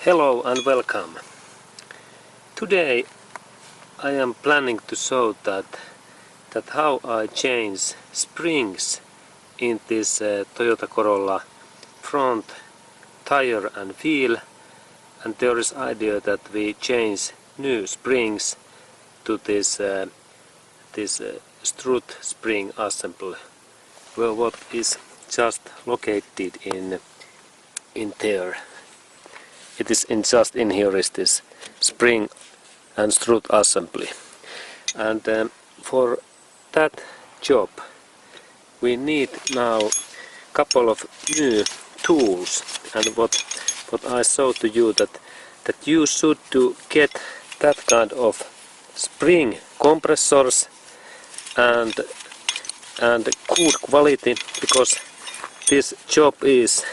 Hello and welcome. Today I am planning to show that how I change springs in this Toyota Corolla front tire and wheel, and there is idea that we change new springs to this strut spring assembly, well, what is just located in there. It is just in here is this spring and strut assembly, and for that job we need now couple of new tools. And what I show to you that you should to get that kind of spring compressors and good quality, because this job is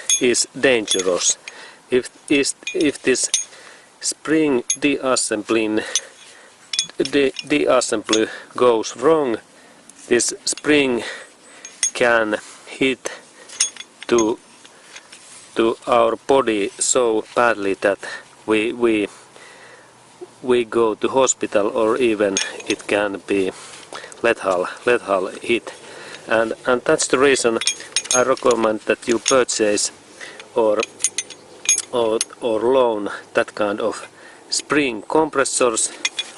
dangerous. If this spring deassembly goes wrong, this spring can hit to our body so badly that we go to hospital, or even it can be lethal hit. And that's the reason I recommend that you purchase or loan that kind of spring compressors,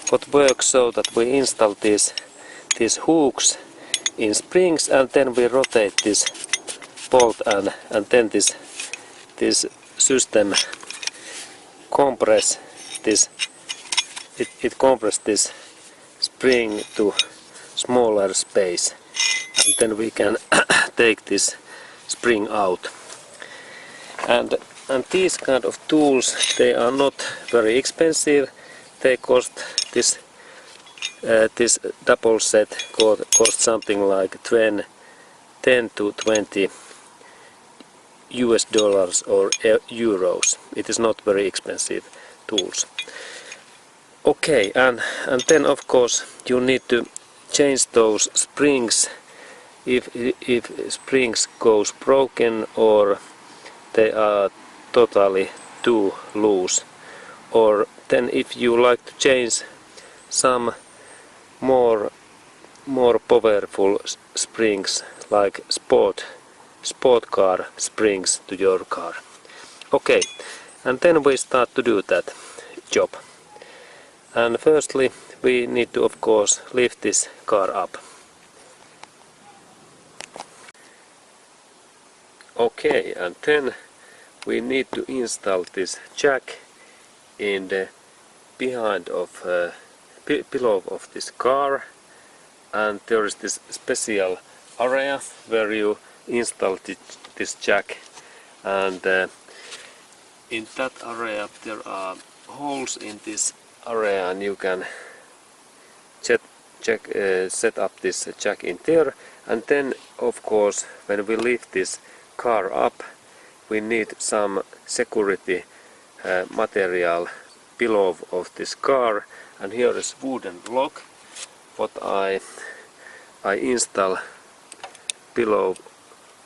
what works so that we install these hooks in springs, and then we rotate this bolt, and then this system compress this. It compress this spring to smaller space, and then we can take this spring out. And these kind of tools, they are not very expensive. They cost this double set cost something like 10 to 20 US dollars or euros. It is not very expensive tools. Okay, and then of course you need to change those springs if springs goes broken, or they are totally too loose, or then if you like to change some more powerful springs, like sport car springs to your car. Okay, and then we start to do that job. And firstly we need to of course lift this car up. Okay, and then we need to install this jack in the behind of below of this car, and there is this special area where you install this jack, and in that area there are holes in this area, and you can set up this jack in there. And then of course when we lift this car up, we need some security material below of this car, and here is wooden block what I install below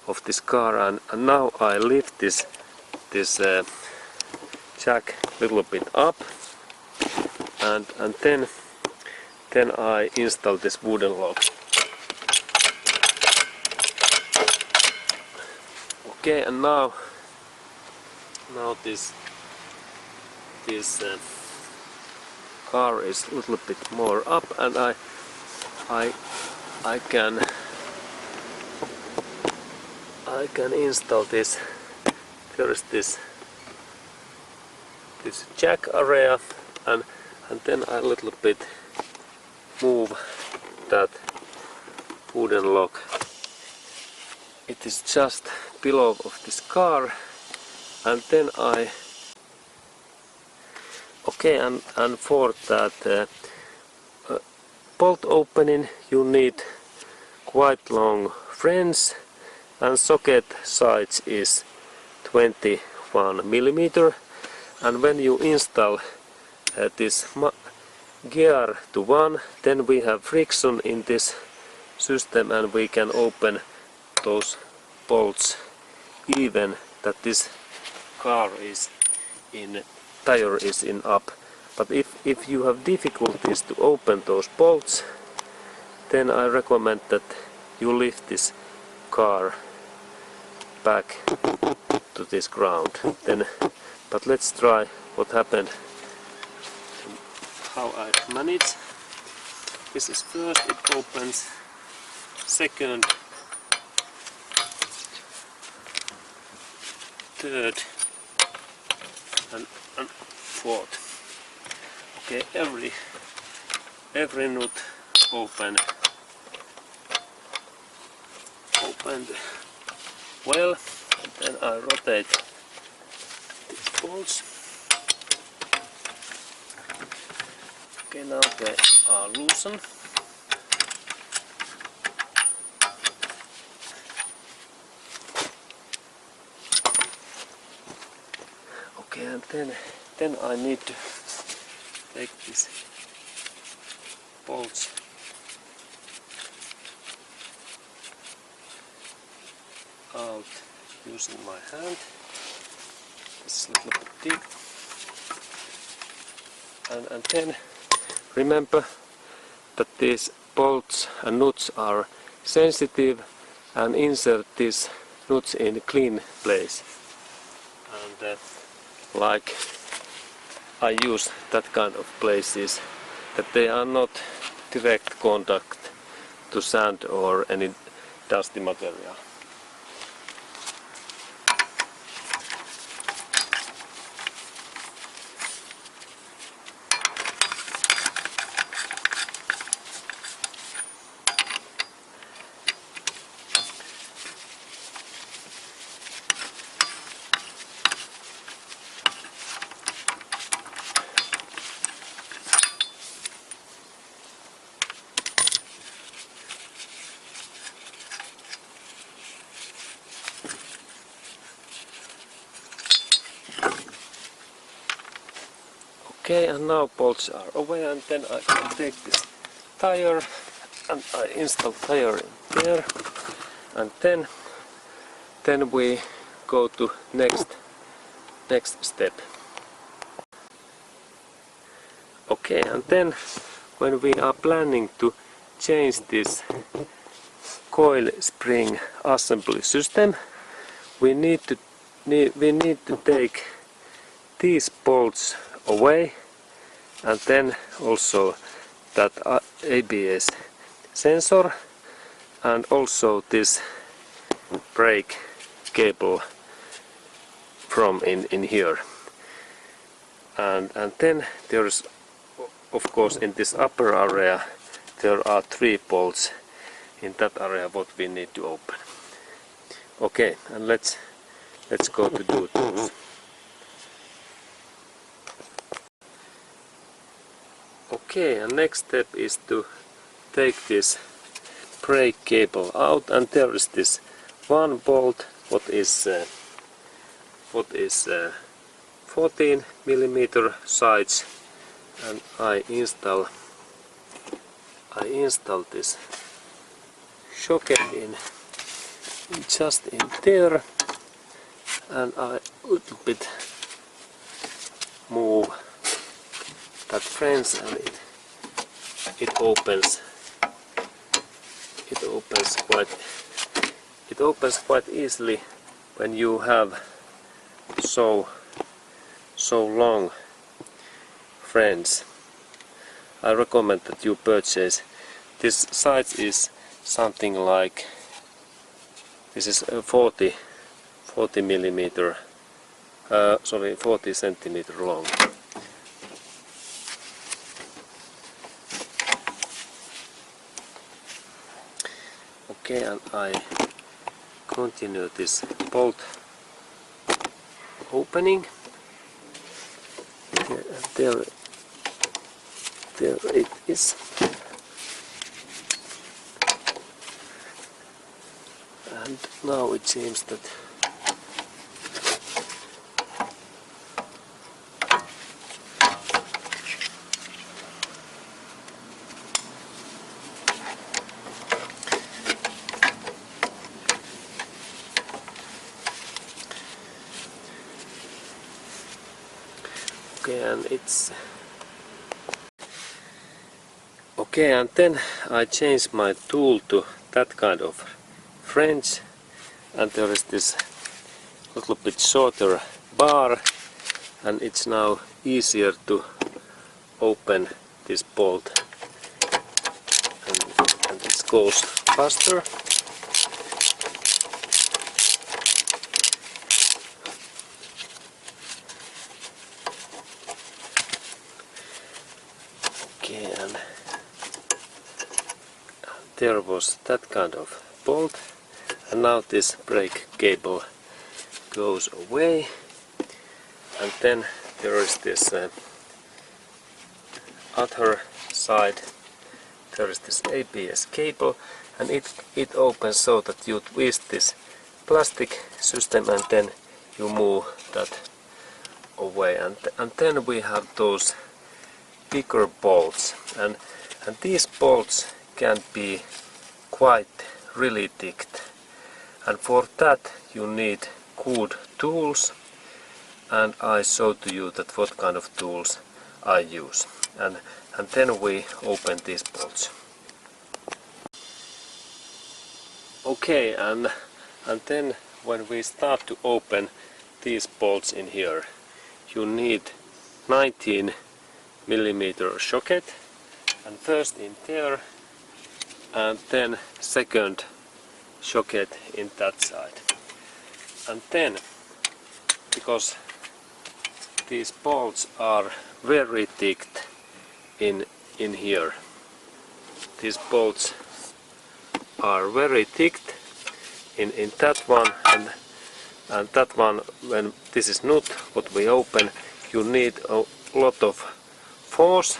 of this car, and now I lift this jack a little bit up, and then I install this wooden lock. Okay, and now this car is a little bit more up, and I can install this. There is this jack area, and then I a little bit move that wooden lock. It is just below of this car, and then okay, and for that bolt opening you need quite long wrench, and socket size is 21 millimeter. And when you install this gear to 1, then we have friction in this system, and we can open those bolts even that this car is in tire is in up. But if you have difficulties to open those bolts, then I recommend that you lift this car back to this ground. But let's try what happened, how I manage. This is first, it opens, second, third and fourth. Okay, every nut opened well, and then I rotate these bolts. Okay, now they are loosened. Okay, and then I need to take these bolts out using my hand. It's a little bit deep. And then remember that these bolts and nuts are sensitive, and insert these nuts in a clean place. And like I use that kind of places, that they are not direct contact to sand or any dusty material. Okay, and now bolts are away, and then I can take this tire and I install tire in there, and then we go to next step. Okay, and then when we are planning to change this coil spring assembly system, we need to take these bolts away, and then also that ABS sensor, and also this brake cable from in here, and then there's, of course, in this upper area there are 3 bolts in that area what we need to open. Okay, and let's go to do those. Okay, and next step is to take this brake cable out, and there is this one bolt what is 14 millimeter size, and I install this socket in just in there, and I little bit move that frames, and it opens quite easily when you have so long frames. I recommend that you purchase this. Size is something like, this is 40 millimeter, 40 centimeter long. Okay, and I continue this bolt opening. There it is. And now it seems that Okay, and it's okay, and then I changed my tool to that kind of French, and there is this little bit shorter bar, and it's now easier to open this bolt, and it goes faster. Okay, and there was that kind of bolt, and now this brake cable goes away, and then there is this other side. There is this ABS cable, and it opens so that you twist this plastic system and then you move that away, and then we have those bigger bolts, and these bolts can be quite really thick, and for that you need good tools, and I show to you that what kind of tools I use, and then we open these bolts. Okay, and then when we start to open these bolts in here, you need 19mm socket, and first in there, and then second socket in that side. And then, because these bolts are very thick in here, these bolts are very thick in that one, and that one, when this is nut what we open, you need a lot of force.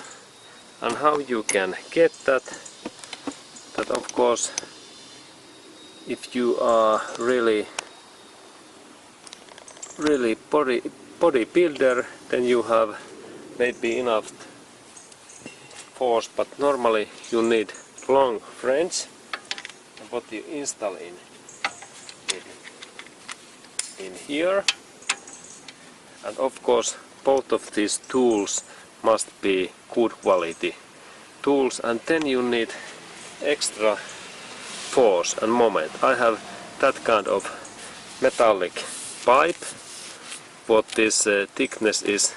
And how you can get that of course, if you are really bodybuilder, then you have maybe enough force, but normally you need long wrench, what you install in here, and of course both of these tools must be good quality tools, and then you need extra force and moment. I have that kind of metallic pipe, what this thickness is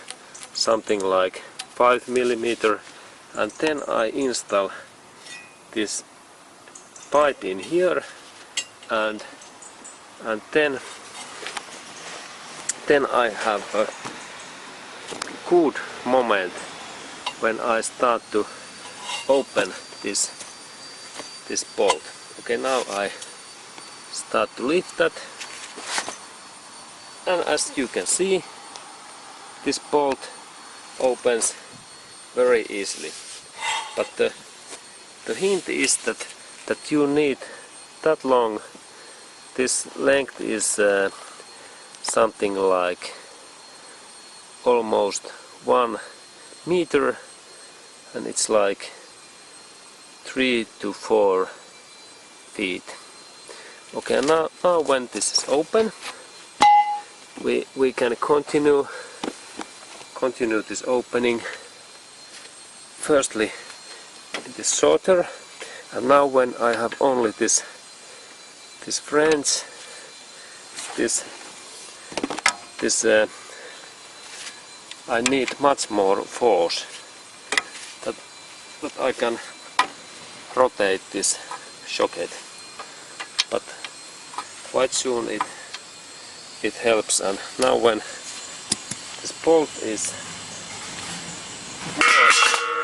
something like 5mm, and then I install this pipe in here, and then I have a good moment when I start to open this bolt. Okay, now I start to lift that, and as you can see, this bolt opens very easily. But the hint is that you need that long. This length is something like almost 1 meter, and it's like 3 to 4 feet. Okay, now when this is open, we can continue this opening. Firstly, it is shorter, and now when I have only this French, I need much more force that I can rotate this socket, but quite soon it helps. And now when this bolt is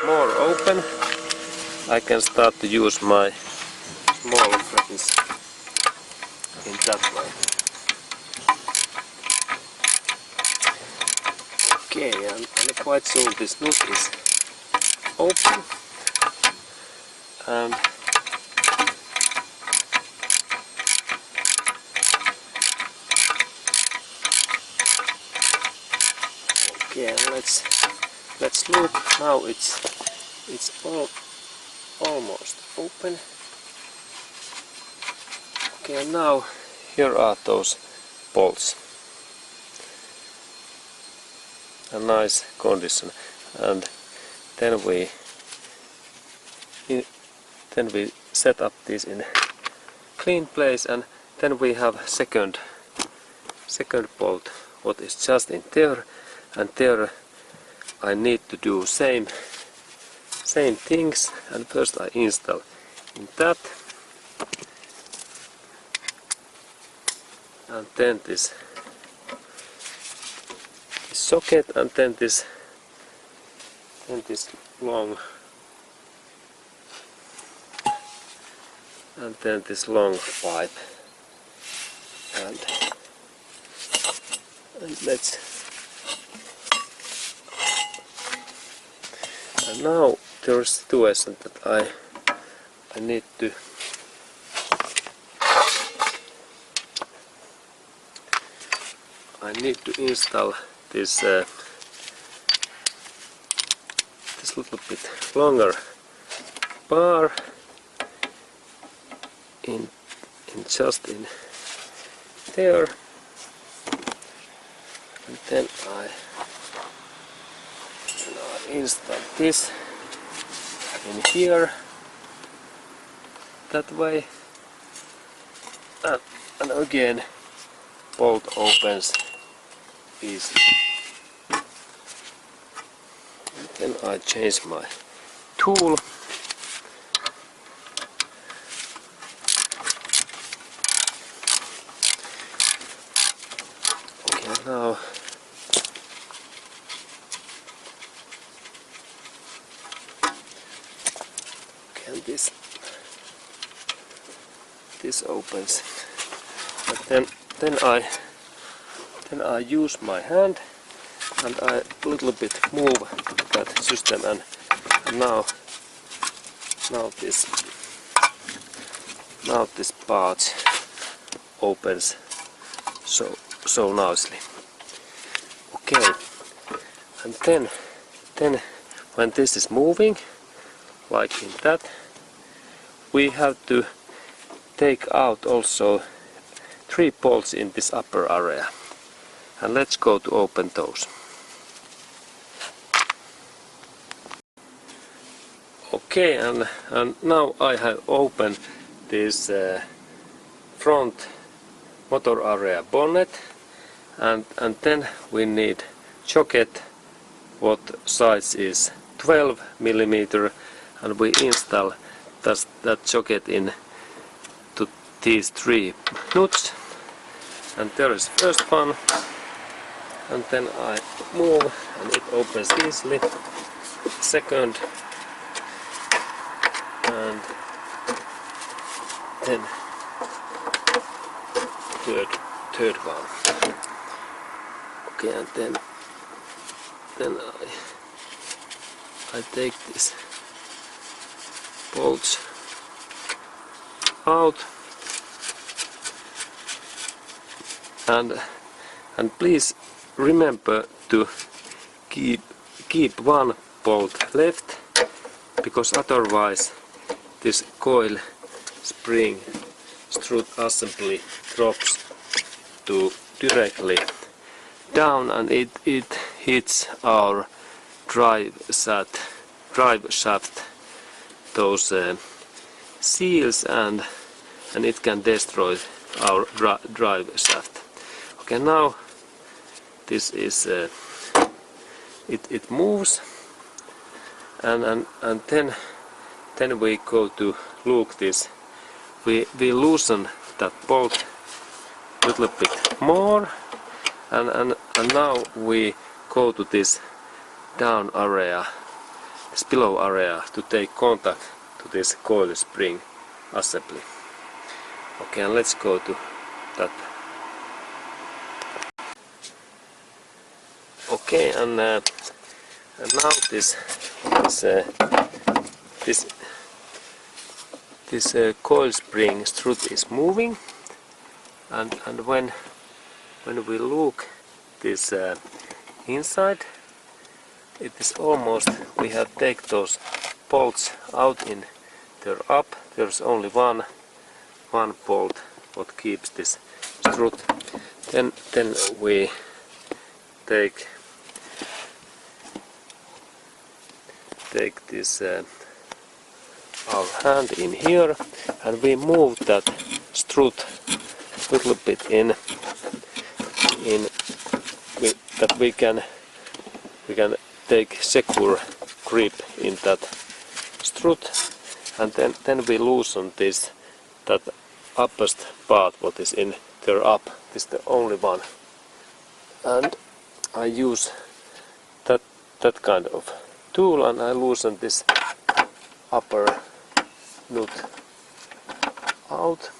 more open, I can start to use my small wrench in that way. Okay, and quite soon this nut is open, and okay, and let's look. Now it's almost open. Okay, and now here are those bolts. a nice condition, and then we set up this in clean place, and then we have second bolt what is just in there, and there I need to do same things, and first I install in that, and then this socket, and then this long, and then this long pipe, and let's, and now there is a situation that I need to install this this little bit longer bar in just in there, and then I install this in here that way, and again bolt opens easy. And then I change my tool. Okay, now this opens, but then I use my hand and I little bit move that system, and now this part opens so nicely. Okay, and then when this is moving like in that, we have to take out also 3 bolts in this upper area, and let's go to open those. Okay, and now I have opened this front motor area bonnet, and then we need socket what size is 12 mm, and we install that socket in to these 3 nuts, and there is first one, and then I move and it opens easily. Second, and then third one. Okay, and then I take this bolts out, and please remember to keep one bolt left, because otherwise this coil spring strut assembly drops directly down, and it hits our drive shaft those seals, and it can destroy our drive shaft. Okay, now this is it moves, and then we go to look this. We loosen that bolt a little bit more, and now we go to this down area, this below area, to take contact to this coil spring assembly. Okay, and let's go to that. Okay, and now this coil spring strut is moving, and when we look this inside, it is almost, we have take those bolts out in there up. There's only one bolt what keeps this strut. Then we take take this our hand in here, and we move that strut a little bit in that we can take secure grip in that strut, and then we loosen that uppermost part what is in there up. This is the only one, and I use that kind of tool, and I loosen this upper nut out.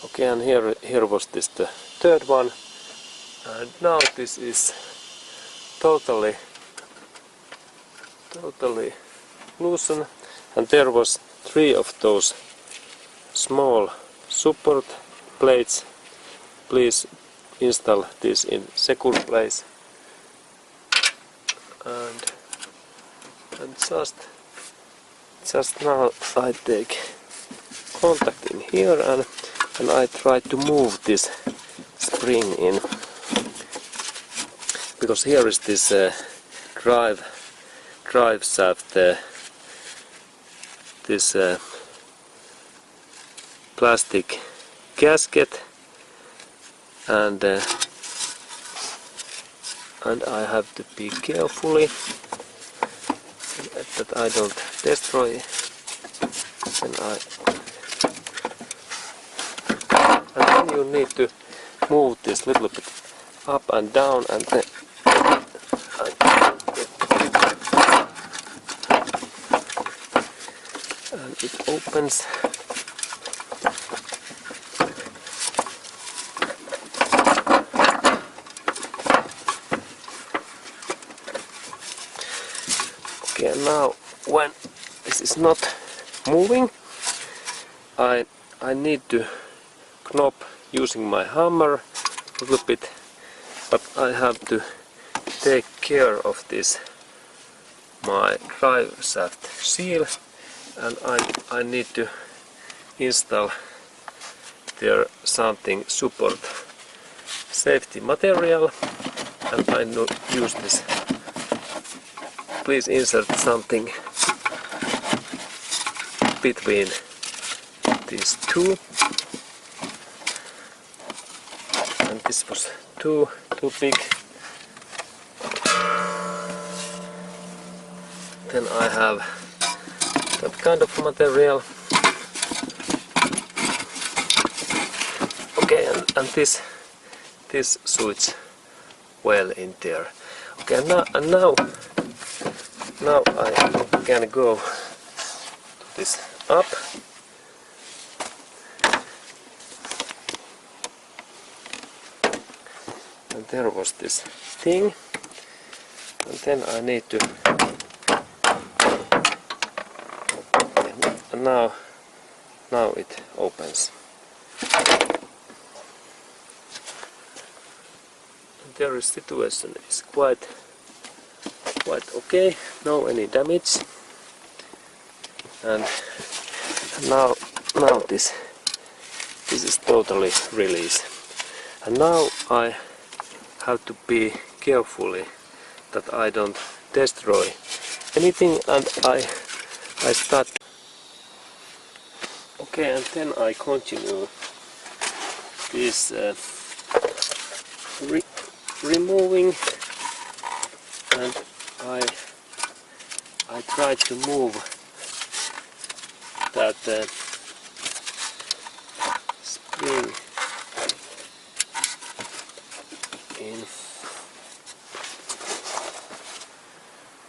Okay, and here was this the third one, and now this is totally loosen, and there was 3 of those small support plates. Please install this in secure place, and just now I take contact in here, and I try to move this spring in, because here is this drive shaft, this plastic gasket, and I have to be carefully that I don't destroy. And then you need to move this little bit up and down, and then and it opens. Okay, and now when this is not moving, I need to knop using my hammer a little bit, but I have to take care of this my drive shaft seal, and I need to install there something support safety material, and I use this. Please insert something between these two, and this was too big. Then I have that kind of material. Okay, and this suits well in there. Okay, and now I can go to this up. And there was this thing, and then I need to, and now it opens. And there is situation is quite okay, no any damage, and now this is totally released. And now I have to be carefully that I don't destroy anything, and I start. Okay, and then I continue this removing, and I try to move that spring in.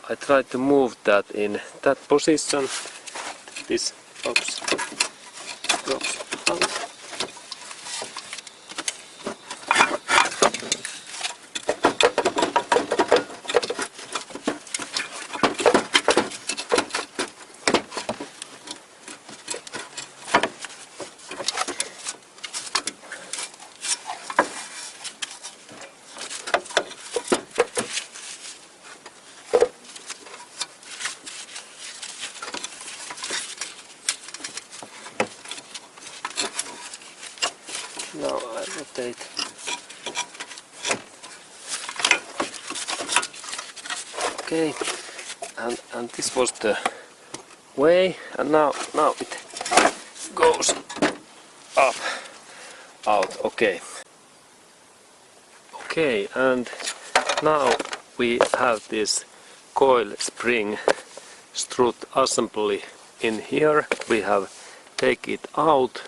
I try to move that in that position. This box drops out. Now I rotate Okay, and this was the way, and now it goes up, out. Okay, and now we have this coil spring strut assembly in here. We have take it out,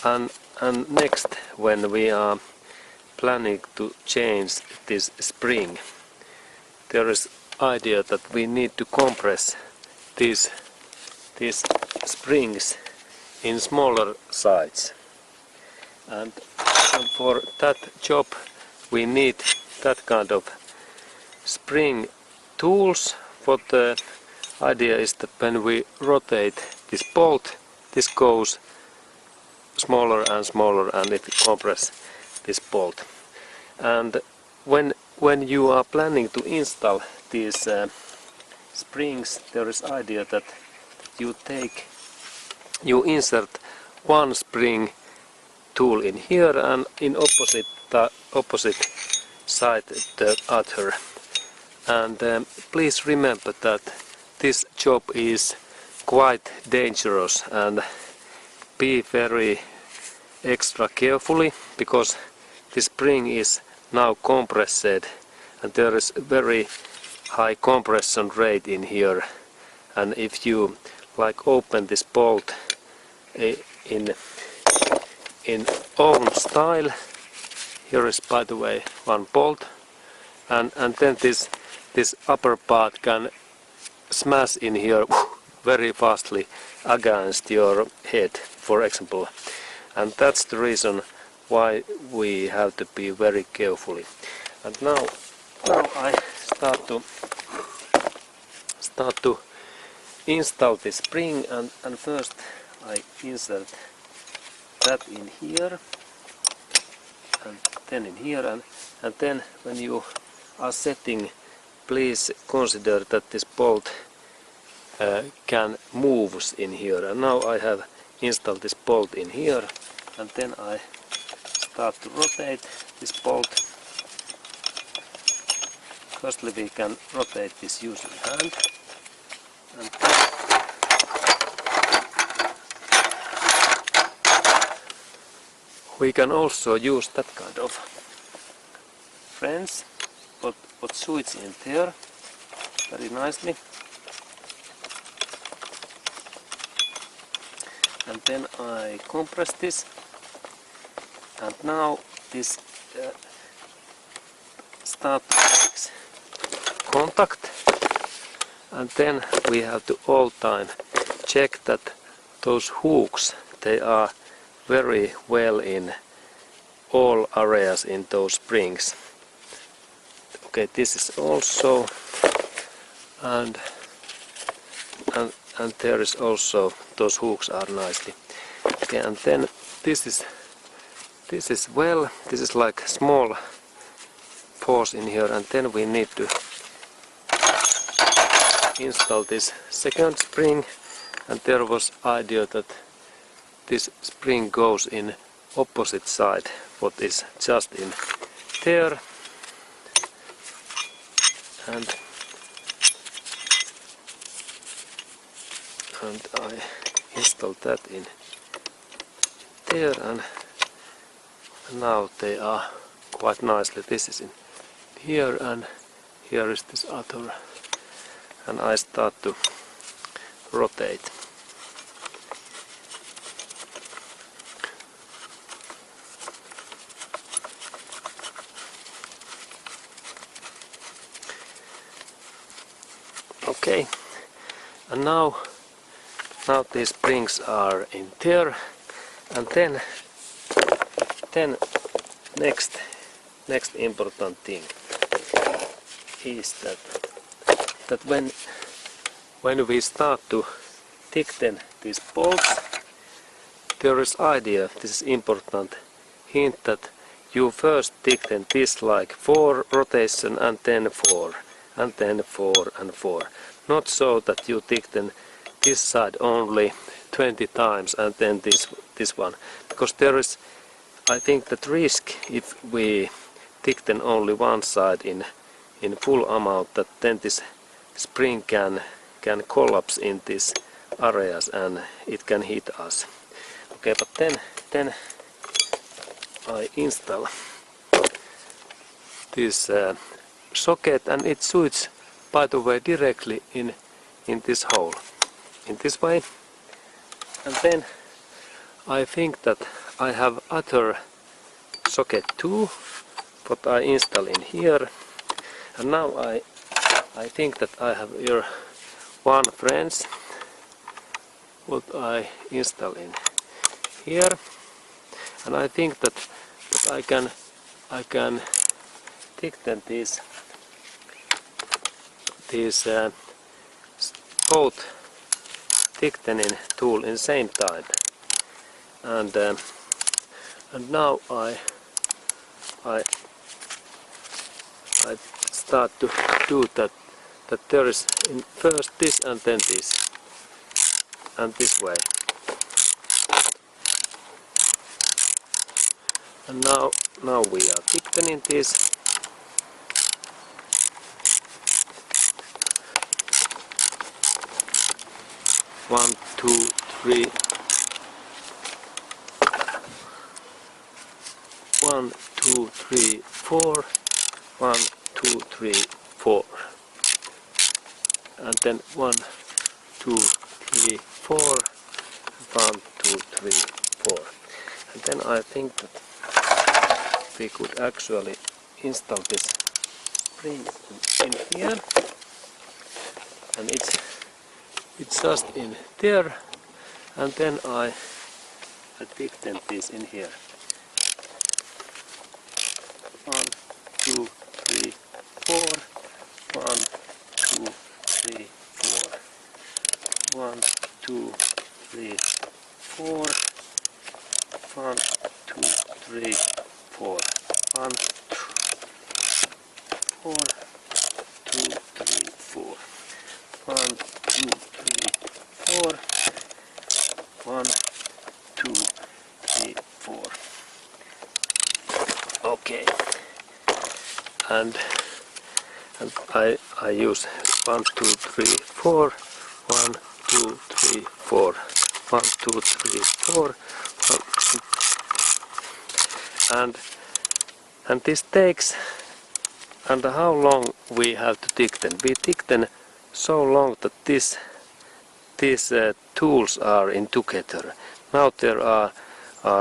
and next, when we are planning to change this spring, there is idea that we need to compress these springs in smaller size, and for that job we need that kind of spring tools. What the idea is that when we rotate this bolt, this goes smaller and smaller, and it compresses this bolt. And when you are planning to install these springs, there is idea that you insert one spring tool in here, and in opposite side the other. And please remember that this job is quite dangerous, and be very extra carefully, because the spring is now compressed, and there is very high compression rate in here. And if you like open this bolt in own style, here is, by the way, one bolt, and then this upper part can smash in here very fastly against your head, for example. And that's the reason why we have to be very carefully. And now I start to install the spring, and first I insert that in here, and then in here, and then when you are setting, please consider that this bolt can move in here. And now I have installed this bolt in here, and then I start to rotate this bolt. Firstly we can rotate this using hand, and we can also use that kind of wrench, what suits in there very nicely. And then I compress this, and now this start to make contact, and then we have to all time check that those hooks, they are very well in all areas in those springs. Okay, this is also, and there is also, those hooks are nicely. Okay, and then this is well, this is like small pause in here, and then we need to install this second spring, and there was idea that this spring goes in opposite side, what is just in there, and I installed that in there, and now they are quite nicely. This is in here, and here is this other, and I start to rotate. Okay, and now these springs are in there, and then next important thing is that when we start to thicken these bolts, there is idea, this is important hint, that you first thicken this like 4 rotation, and then 4, and then 4 and 4. Not so that you thicken this side only 20 times and then this one, because there is, I think, that risk if we thicken only one side in in full amount, that then this spring can collapse in these areas and it can hit us. Okay, but then I install this socket, and it suits, by the way, directly in this hole, in this way. And then I think that I have other socket too, what I install in here. And now I think that I have here one flange what I install in here, and I think that I can thicken these both thickening tool in the same time. And now I start to do that there is first this and then this and this way. And now we are thickening this. One, two, three. 1, 2, 3, 4. 1, 2, 3, 4. And then 1, 2, 3, 4. 1, 2, 3, 4. And then I think that we could actually install this spring in here, and it's just in there, and then I thicken this in here. 1, 2, 3, 4. 1, 2, 3, 4. 1, 2, 3, 4. 1, 2, 3, 4. 1, 4, 2, 3, 4. 1, 2, 3, 4. 1, 2, 3, 4. Okay. And I use 1, 2, 3, 4. 1, 2, 3, 4. 1, 2, 3, 4. And this takes, and how long we have to thicken? We thicken so long that these tools are in together. Now there are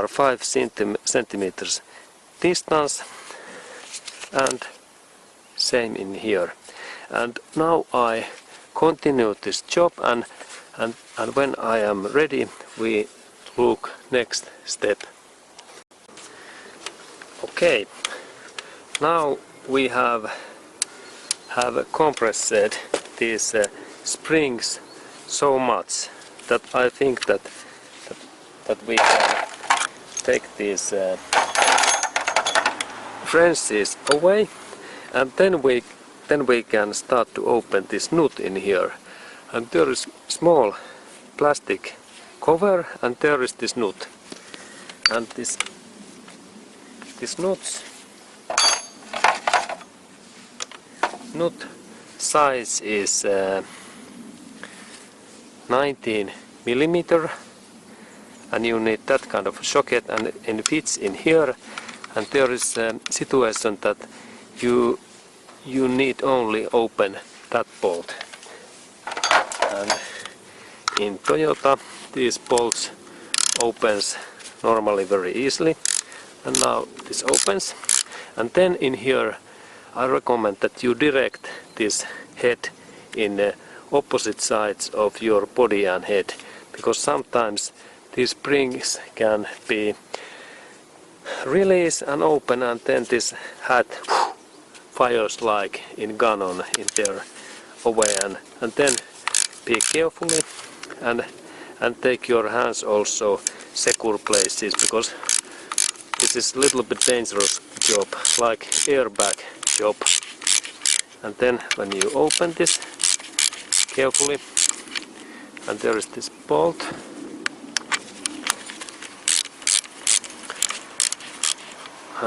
5 centimeters distance, and same in here. And now I continue this job, and when I am ready, we look next step. Okay, now we have compressed these springs so much that I think that we can take these wrenches away, and then we can start to open this nut in here. And there is small plastic cover, and there is this nut, and this nut size is 19 millimeter, and you need that kind of socket, and it fits in here. And there is a situation that you need only open that bolt, and in Toyota these bolts opens normally very easily. And now this opens, and then in here I recommend that you direct this head in opposite sides of your body and head, because sometimes these springs can be released and open, and then this head fires like in gun on in there away. And then be carefully and take your hands also secure places, because this is a little bit dangerous job, like airbag job. And then when you open this carefully, and there is this bolt,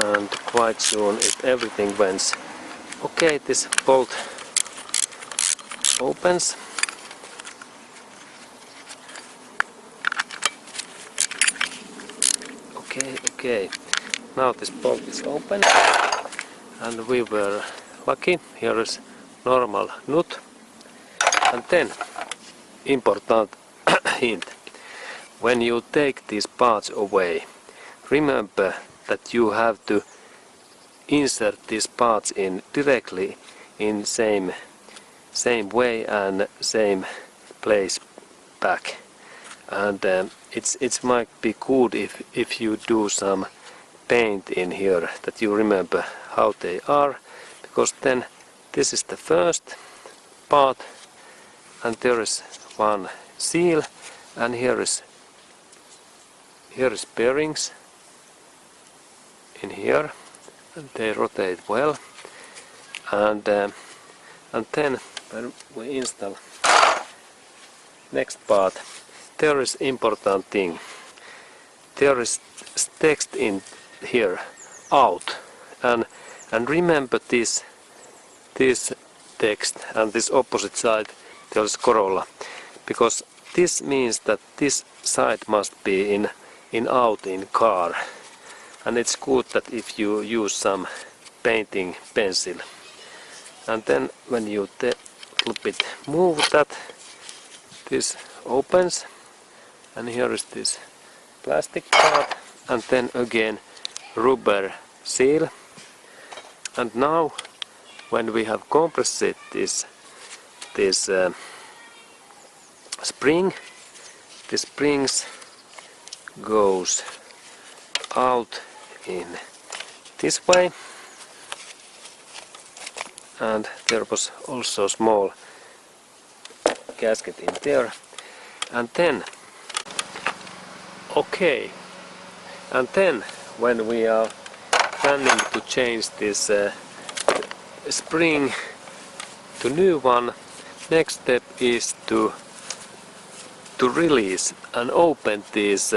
and quite soon everything went Okay, this bolt opens. Okay. Now this bolt is open, and we were lucky. Here is normal nut, and then important hint: when you take these parts away, remember that you have to insert these parts in directly in same way and same place back. And it might be good if you do some paint in here, that you remember how they are, because then this is the first part, and there is one seal, and here is bearings in here, and they rotate well, and then when we install next part, there is important thing. There is text in here, out, and remember this text, and this opposite side there is Corolla, because this means that this side must be in out in car, and it's good that if you use some painting pencil. And then when you little bit move that, this opens, and here is this plastic part, and then again rubber seal. And now when we have compressed this spring, the springs goes out in this way, and there was also small gasket in there. And then okay, and then when we are planning to change this spring to new one, next step is to release and open these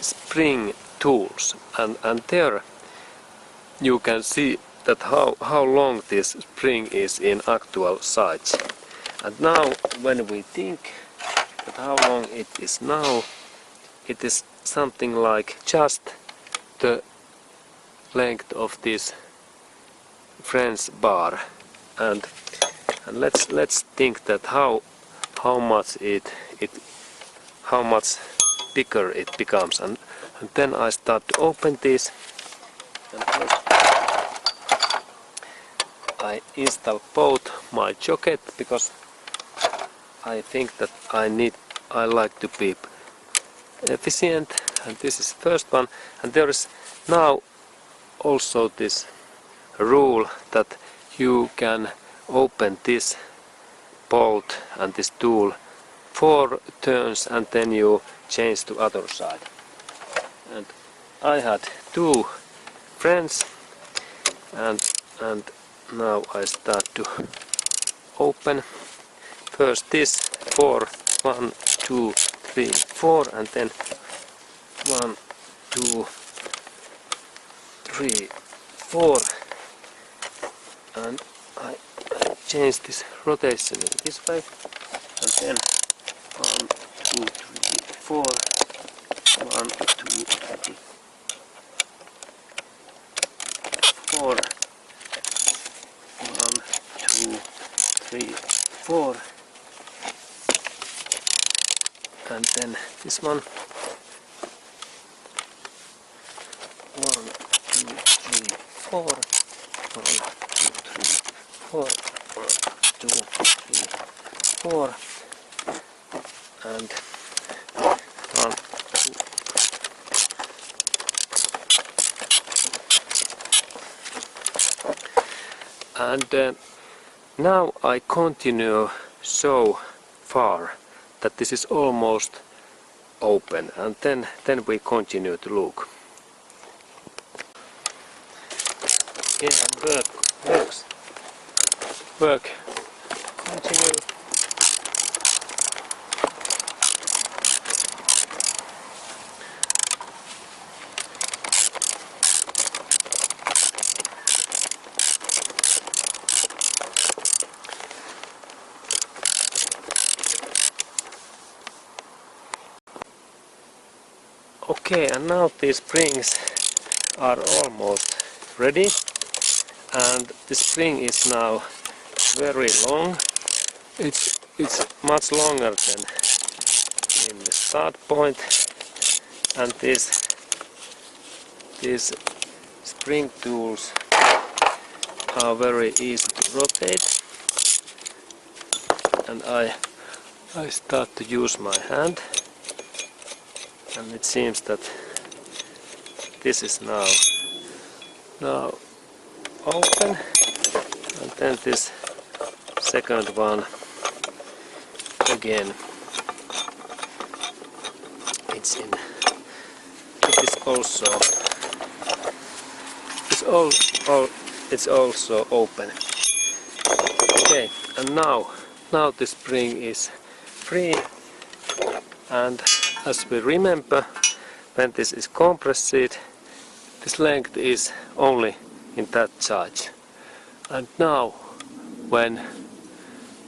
spring tools, and there you can see that how long this spring is in actual size. And now when we think that how long it is now, it is something like just the length of this French bar, and let's think that how much how much bigger it becomes, and then I start to open this, and I install both my jacket, because I think that I like to be efficient, and this is the first one. And there is now also this rule that you can open this bolt and this tool 4 turns, and then you change to other side. And I had 2 friends, and now I start to open first this 4, 1, 2, 3, 4, and then 1, 2, 3, 4, and I change this rotation in this way, and then 1, 2, 3, 4, 1, 2, 3, 4, 1, 2, 3, 4, and then this one 1, 2, 3, 4, 1, 2, 3, 4, 1, 2, 3, 4, and 1, 2. And now I continue so far that this is almost open, and then we continue to look. Yeah, work continue. Okay, and now these springs are almost ready, and the spring is now very long. It's much longer than in the start point, and these spring tools are very easy to rotate, and I start to use my hand, and it seems that this is now open, and then this second one again, it is also open. Okay, and now the spring is free, and as we remember, when this is compressed, this length is only in that charge. And now when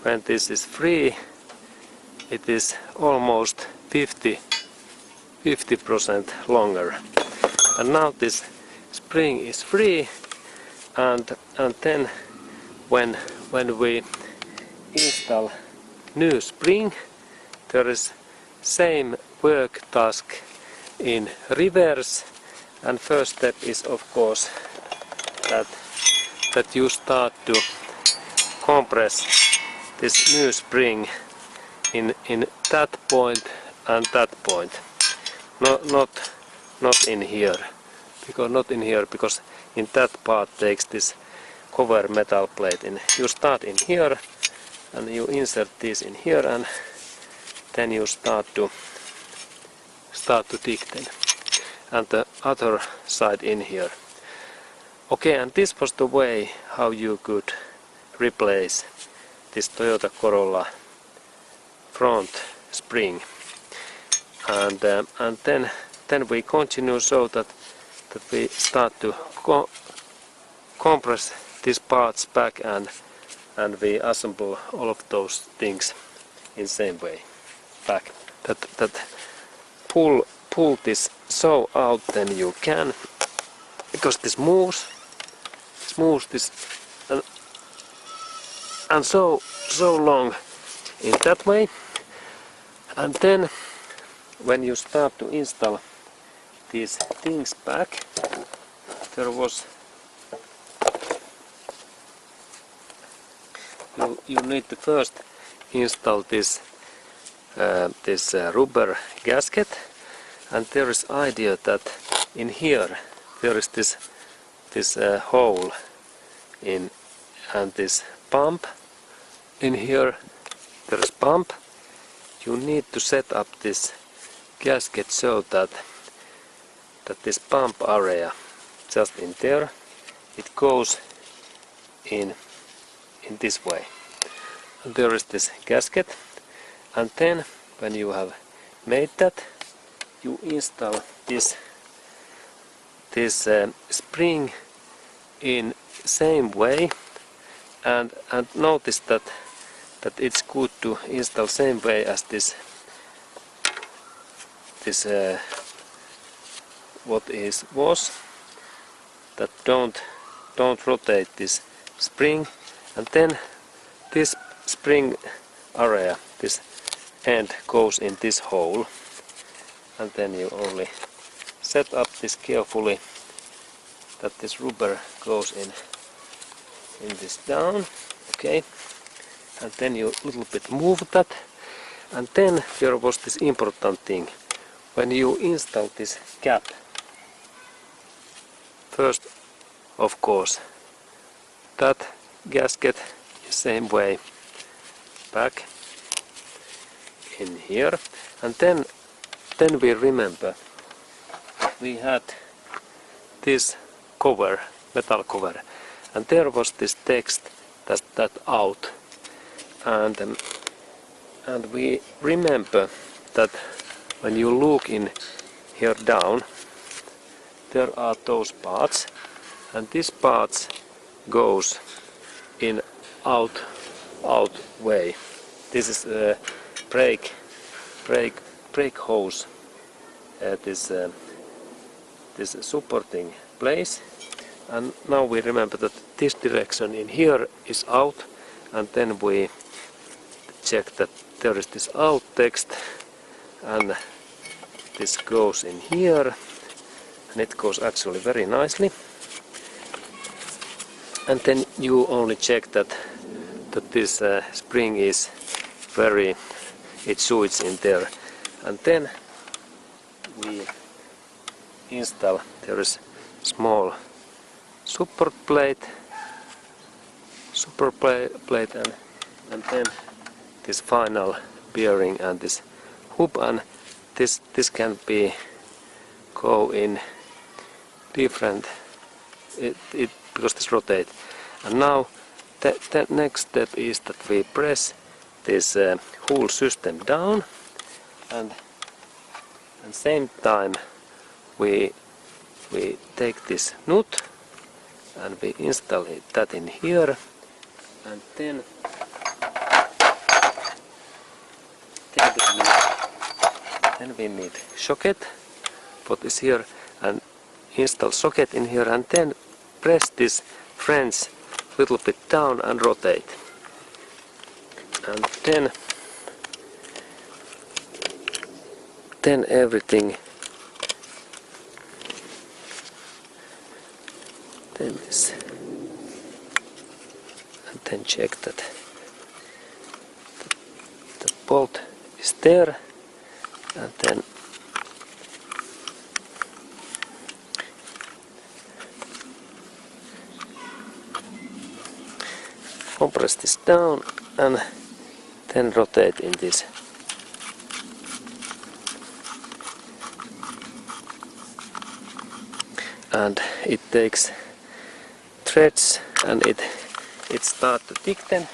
this is free, it is almost 50% longer. And now this spring is free, and then when we install new spring, there is same work task in reverse. And first step is of course that you start to compress this new spring in that point and that point. Not in here, because in that part takes this cover metal plate in. You start in here and you insert this in here, and then you start to dig then, and the other side in here. Okay, and this was the way how you could replace this Toyota Corolla front spring, and then we continue so that we start to compress these parts back, and we assemble all of those things in same way back. That pull this so out then you can, because this moves this and so long in that way. And then when you start to install these things back, there was you need to first install this rubber gasket, and there is idea that in here there is this hole in, and this pump in here. There is pump. You need to set up this gasket so that this pump area just in there, it goes in this way. And there is this gasket, and then when you have made that, you install this spring in same way, and notice that it's good to install same way as this was that don't rotate this spring, and then this spring area, this end goes in this hole, and then you only set up this carefully that this rubber goes in this down. Okay, and then you little bit move that, and then there was this important thing. When you install this cap, first of course that gasket is same way back in here, and then we remember we had this cover, metal cover, and there was this text that out, and we remember that when you look in here down, there are those parts, and this parts goes in out way. This is a brake hose this supporting place, and now we remember that this direction in here is out, and then we check that there is this out text, and this goes in here, and it goes actually very nicely. And then you only check that this spring is it suits in there, and then we install. There is small support plate, and then this final bearing and this hoop, and this can be go in different because this rotate. And now the next step is that we press this whole system down, and same time we take this nut and we install that in here, and then we need socket, what is here, and install socket in here, and then press this French little bit down and rotate, and then everything is, and then check that the bolt is there, and then compress this down and then rotate in this. And it takes threads and it starts to thicken.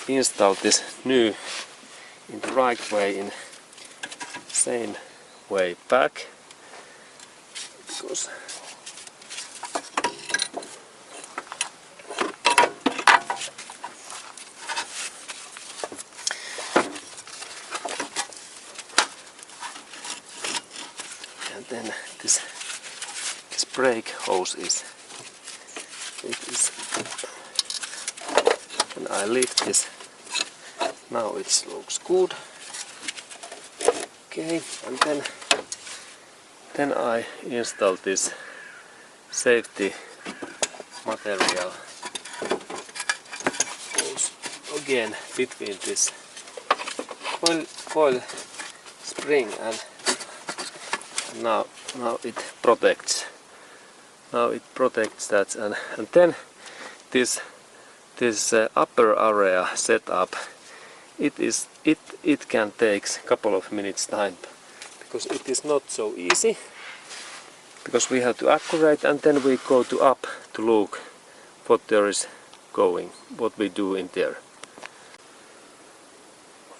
Install this new in the right way, in same way back, because and then this brake hose is and I lift this. Now it looks good. Okay, and then I install this safety material again between this foil spring, and now it protects. Now it protects that, and then this upper area setup, it can take a couple of minutes time, because it is not so easy, because we have to accurate, and then we go to up to look what there is going, what we do in there.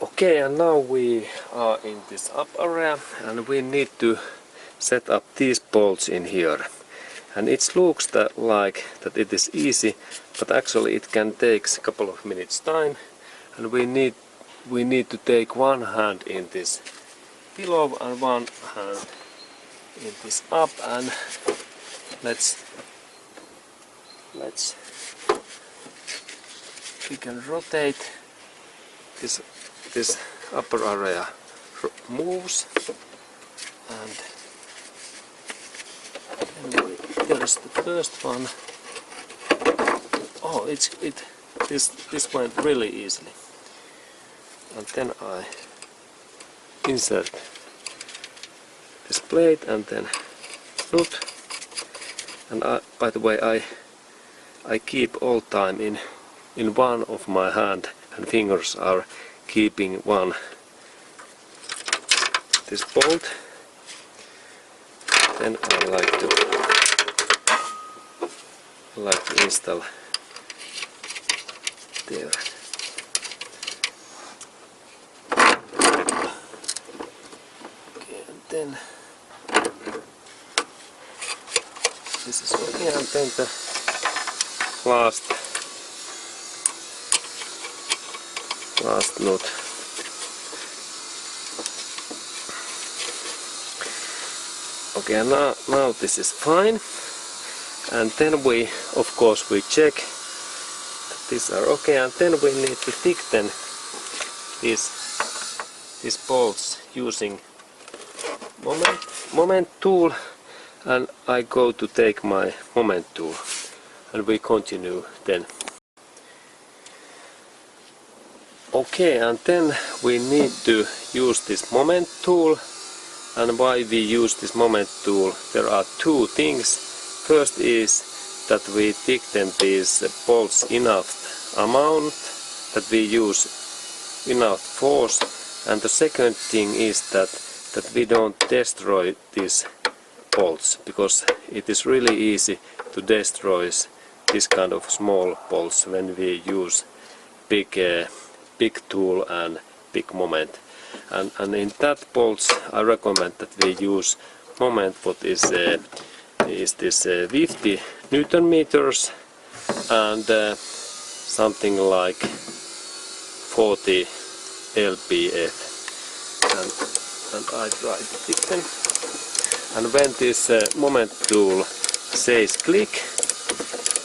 Okay, and now we are in this up area, and we need to set up these bolts in here. And it looks like that it is easy, but actually it can take a couple of minutes time, and we need to take one hand in this below and one hand in this up, and we can rotate this upper area moves, and there's the first one. Oh, this went really easily. And then I insert this plate and then strut. And by the way, I keep all time in one of my hand, and fingers are keeping one this bolt. Then I like to install there. Okay, and then this is okay, and then the last nut. Okay, now this is fine, and then we check that these are okay, and then we need to thicken these bolts using moment tool, and I go to take my moment tool, and we continue then. Okay, and then we need to use this moment tool. And why we use this moment tool? There are two things. First is that we thicken these bolts enough amount that we use enough force, and the second thing is that we don't destroy these bolts, because it is really easy to destroy this kind of small bolts when we use big tool and big moment. And in that bolts I recommend that we use moment what is this 50 Newton meters and something like 40 lbf, and I try to thicken, and when this moment tool says click,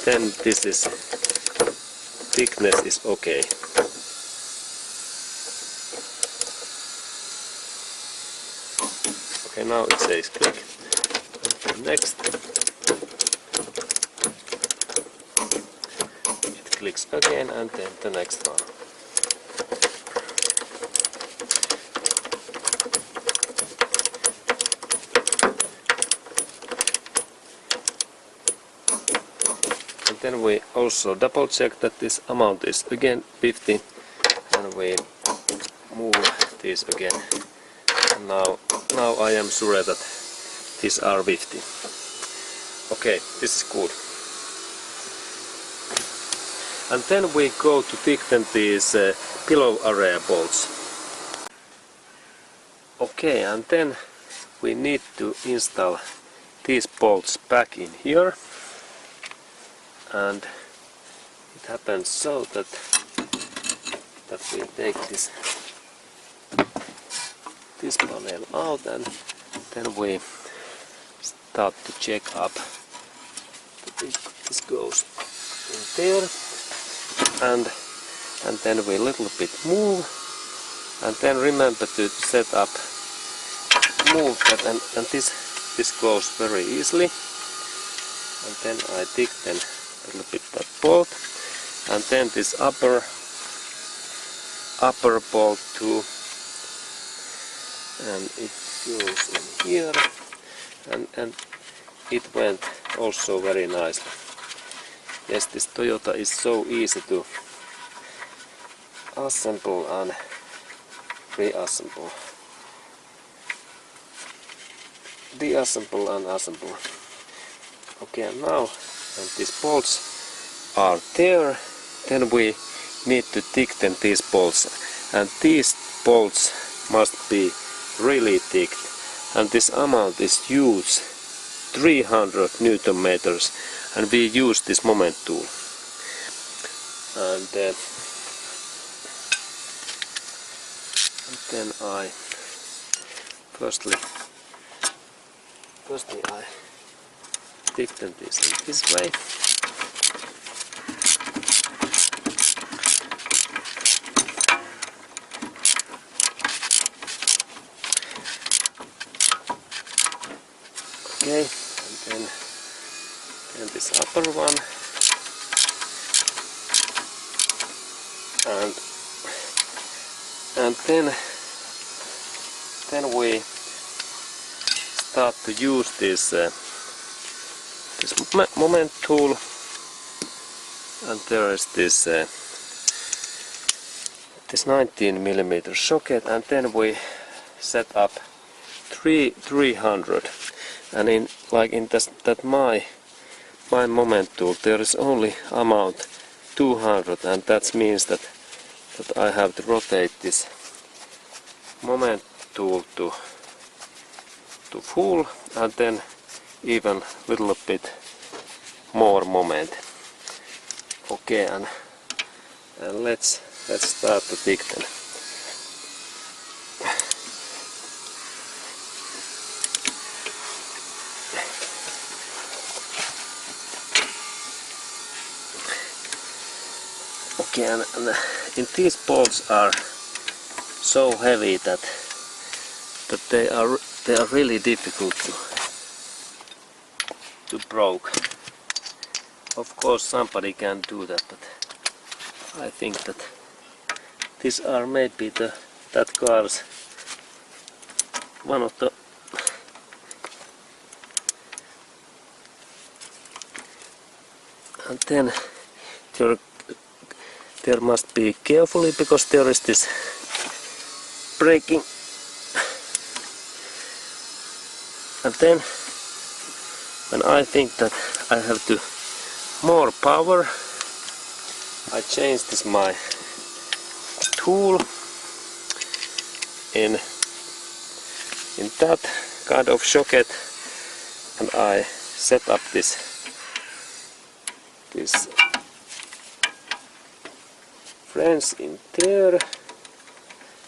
then this is thickness is okay. Okay, now it says click. Next, it clicks again, and then the next one. And then we also double check that this amount is again 50, and we move this again. And now I am sure that these are 50. Okay, this is good. And then we go to thicken these pillow area bolts. Okay, and then we need to install these bolts back in here. And it happens so that we take this panel out, and then we start to check up that this goes in there, and then we little bit move, and then remember to set up, move that, and this goes very easily, and then I thicken a little bit that bolt, and then this upper bolt too, and it goes in here, and it went also very nicely. Yes, this Toyota is so easy to assemble and reassemble, deassemble and assemble. Okay, and now when these bolts are there, then we need to thicken these bolts, and these bolts must be really thick, and this amount is huge, 300 Newton meters, and we use this moment tool. And then I firstly I thicken this in this way. this upper one, and then we start to use this moment tool, and there is this 19mm socket, and then we set up 300, and in my moment tool there is only amount 200, and that means that I have to rotate this moment tool to full, and then even little bit more moment. Okay, and let's start to dig then. Okay, and these bolts are so heavy that they are really difficult to broke. Of course somebody can do that, but I think that these are maybe that car's one of the and then there must be carefully, because there is this braking, and then when I think that I have to more power, I change this my tool in that kind of socket, and I set up this flange in there,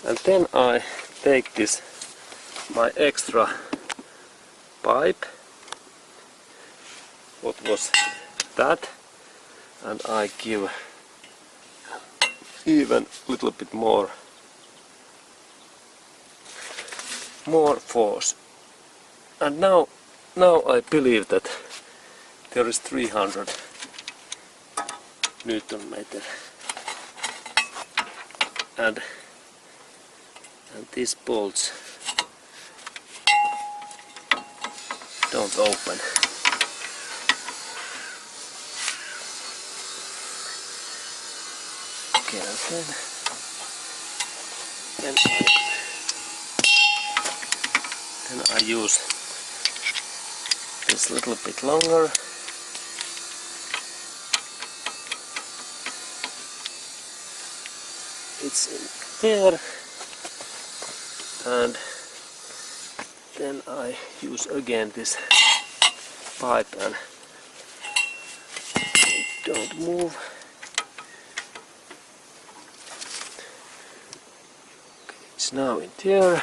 and then I take this my extra pipe, what was that, and I give even a little bit more force, and now I believe that there is 300 Newton meter, and these bolts don't open. Okay, and then I use this little bit longer. It's in there, and then I use again this pipe, and don't move. Okay, it's now in there.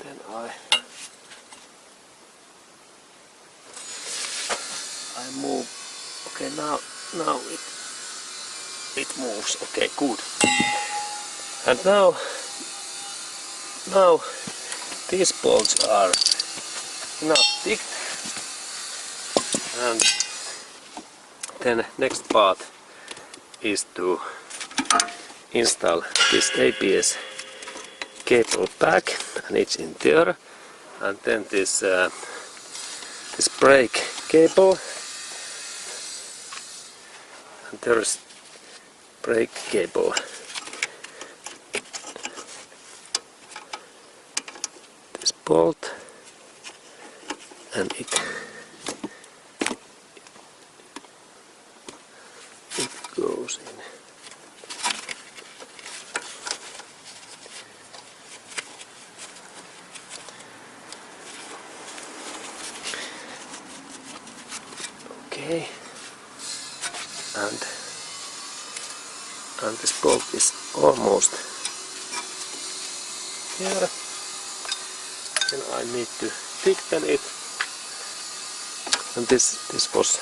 Then I move. Okay, now it moves. Okay, good. And now these bolts are not thick, and then next part is to install this ABS cable back, and it's in there, and then this brake cable, and there is brake cable. This bolt, and it goes in. Okay, and this bolt is almost here. Then I need to thicken it, and this was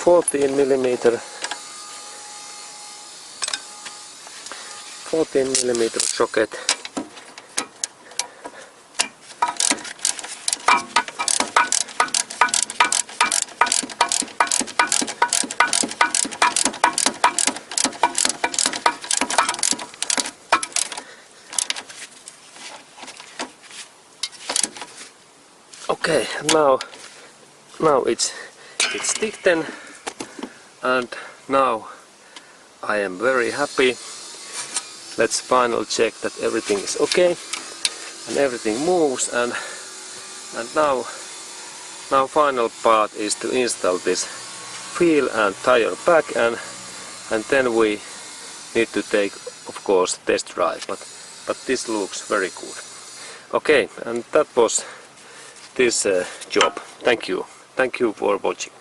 14mm socket. Okay, now it's sticked, and now I am very happy. Let's final check that everything is okay and everything moves, and now final part is to install this wheel and tire back, and then we need to take, of course, test drive, but this looks very good. Okay, and that was this job. Thank you for watching.